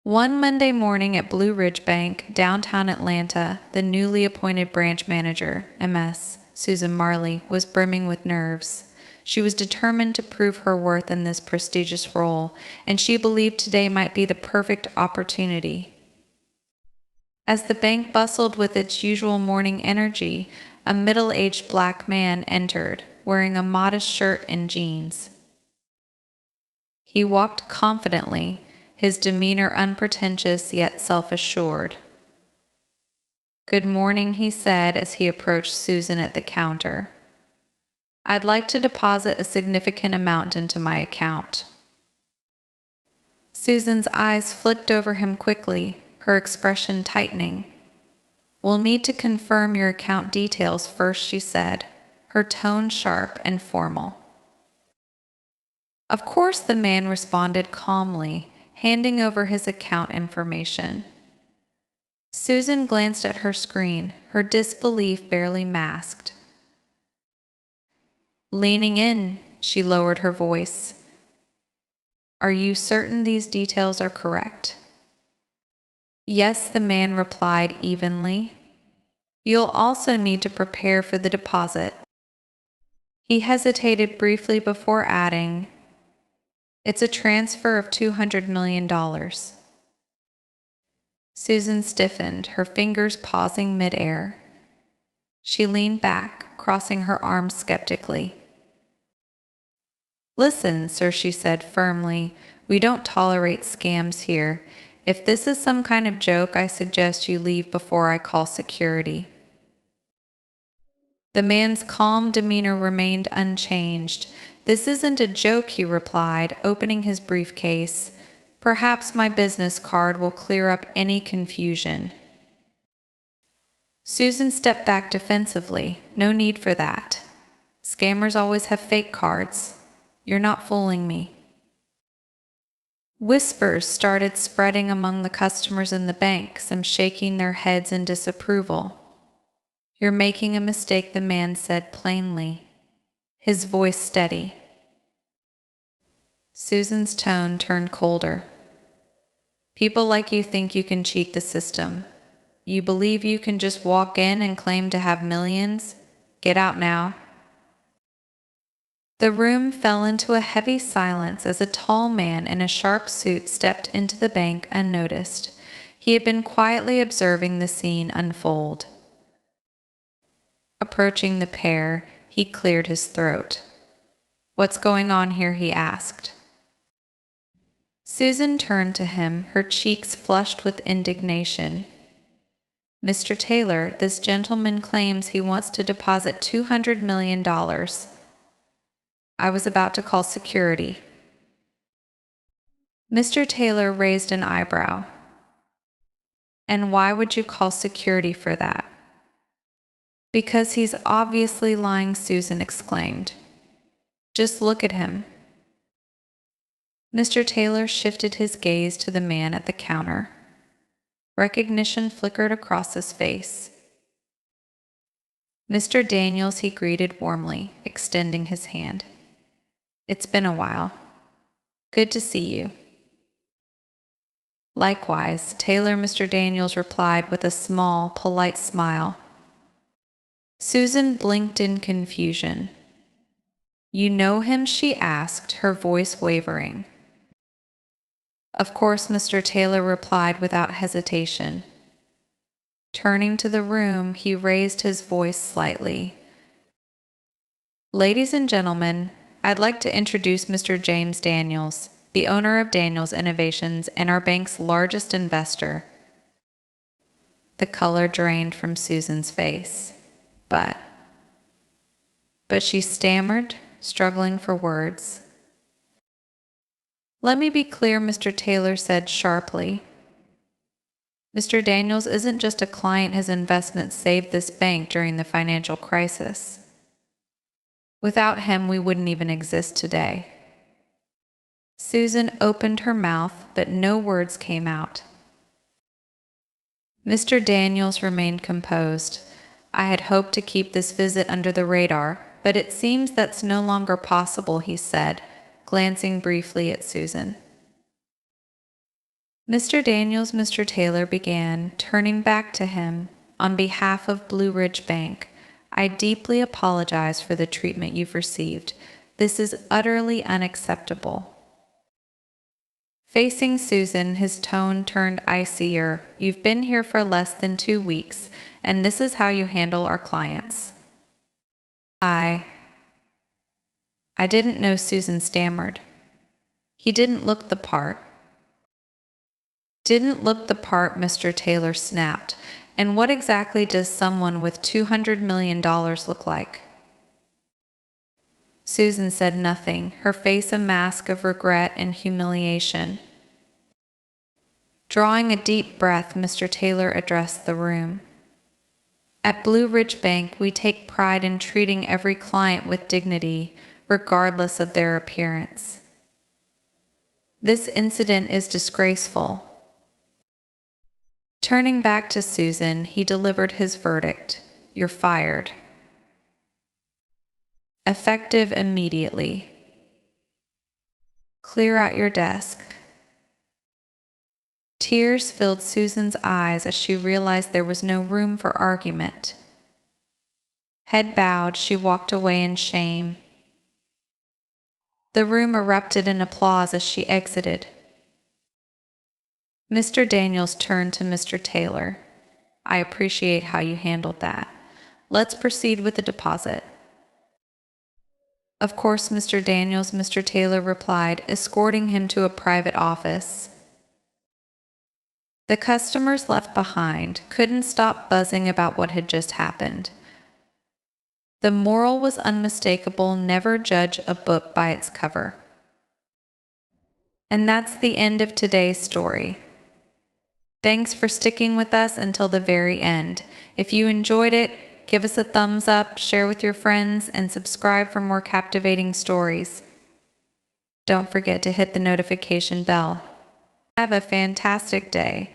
One Monday morning at Blue Ridge Bank, downtown Atlanta, the newly appointed branch manager, MS, Susan Marley, was brimming with nerves. She was determined to prove her worth in this prestigious role, and she believed today might be the perfect opportunity. As the bank bustled with its usual morning energy, a middle-aged black man entered, wearing a modest shirt and jeans. He walked confidently, his demeanor unpretentious yet self-assured. "Good morning," he said as he approached Susan at the counter. "I'd like to deposit a significant amount into my account." Susan's eyes flicked over him quickly, her expression tightening. "We'll need to confirm your account details first," she said, her tone sharp and formal. Of course, the man responded calmly, handing over his account information. Susan glanced at her screen, her disbelief barely masked. Leaning in, she lowered her voice. "Are you certain these details are correct?" "Yes," the man replied evenly. "You'll also need to prepare for the deposit." He hesitated briefly before adding, "It's a transfer of $200 million. Susan stiffened, her fingers pausing midair. She leaned back, crossing her arms skeptically. "Listen, sir," she said firmly, "we don't tolerate scams here. If this is some kind of joke, I suggest you leave before I call security." The man's calm demeanor remained unchanged. "This isn't a joke," he replied, opening his briefcase. "Perhaps my business card will clear up any confusion." Susan stepped back defensively. "No need for that. Scammers always have fake cards. You're not fooling me." Whispers started spreading among the customers in the bank, some shaking their heads in disapproval. "You're making a mistake," the man said plainly, his voice steady. Susan's tone turned colder. "People like you think you can cheat the system. You believe you can just walk in and claim to have millions? Get out now." The room fell into a heavy silence as a tall man in a sharp suit stepped into the bank unnoticed. He had been quietly observing the scene unfold. Approaching the pair, he cleared his throat. "What's going on here?" he asked. Susan turned to him, her cheeks flushed with indignation. "Mr. Taylor, this gentleman claims he wants to deposit $200 million. I was about to call security." Mr. Taylor raised an eyebrow. "And why would you call security for that?" "Because he's obviously lying," Susan exclaimed. "Just look at him." Mr. Taylor shifted his gaze to the man at the counter. Recognition flickered across his face. "Mr. Daniels," he greeted warmly, extending his hand. "It's been a while. Good to see you." "Likewise," Mr. Daniels replied with a small, polite smile. Susan blinked in confusion. "You know him?" she asked, her voice wavering. "Of course," Mr. Taylor replied without hesitation. Turning to the room, he raised his voice slightly. "Ladies and gentlemen, I'd like to introduce Mr. James Daniels, the owner of Daniels Innovations and our bank's largest investor." The color drained from Susan's face. But she stammered, struggling for words. "Let me be clear," Mr. Taylor said sharply. "Mr. Daniels isn't just a client. His investments saved this bank during the financial crisis. Without him, we wouldn't even exist today." Susan opened her mouth, but no words came out. Mr. Daniels remained composed. "I had hoped to keep this visit under the radar, but it seems that's no longer possible," he said, glancing briefly at Susan. Mr. Daniels, Mr. Taylor began, turning back to him. On behalf of Blue Ridge Bank, I deeply apologize for the treatment you've received. This is utterly unacceptable. Facing Susan, his tone turned icier. You've been here for less than 2 weeks, and this is how you handle our clients. I didn't know, Susan stammered. He didn't look the part. Didn't look the part, Mr. Taylor snapped. And what exactly does someone with $200 million look like? Susan said nothing, her face a mask of regret and humiliation. Drawing a deep breath, Mr. Taylor addressed the room. At Blue Ridge Bank, we take pride in treating every client with dignity, regardless of their appearance. This incident is disgraceful. Turning back to Susan, he delivered his verdict. You're fired. Effective immediately. Clear out your desk. Tears filled Susan's eyes as she realized there was no room for argument. Head bowed, she walked away in shame. The room erupted in applause as she exited. Mr. Daniels turned to Mr. Taylor. I appreciate how you handled that. Let's proceed with the deposit. Of course, Mr. Daniels, Mr. Taylor replied, escorting him to a private office. The customers left behind couldn't stop buzzing about what had just happened. The moral was unmistakable: never judge a book by its cover. And that's the end of today's story. Thanks for sticking with us until the very end. If you enjoyed it, give us a thumbs up, share with your friends, and subscribe for more captivating stories. Don't forget to hit the notification bell. Have a fantastic day.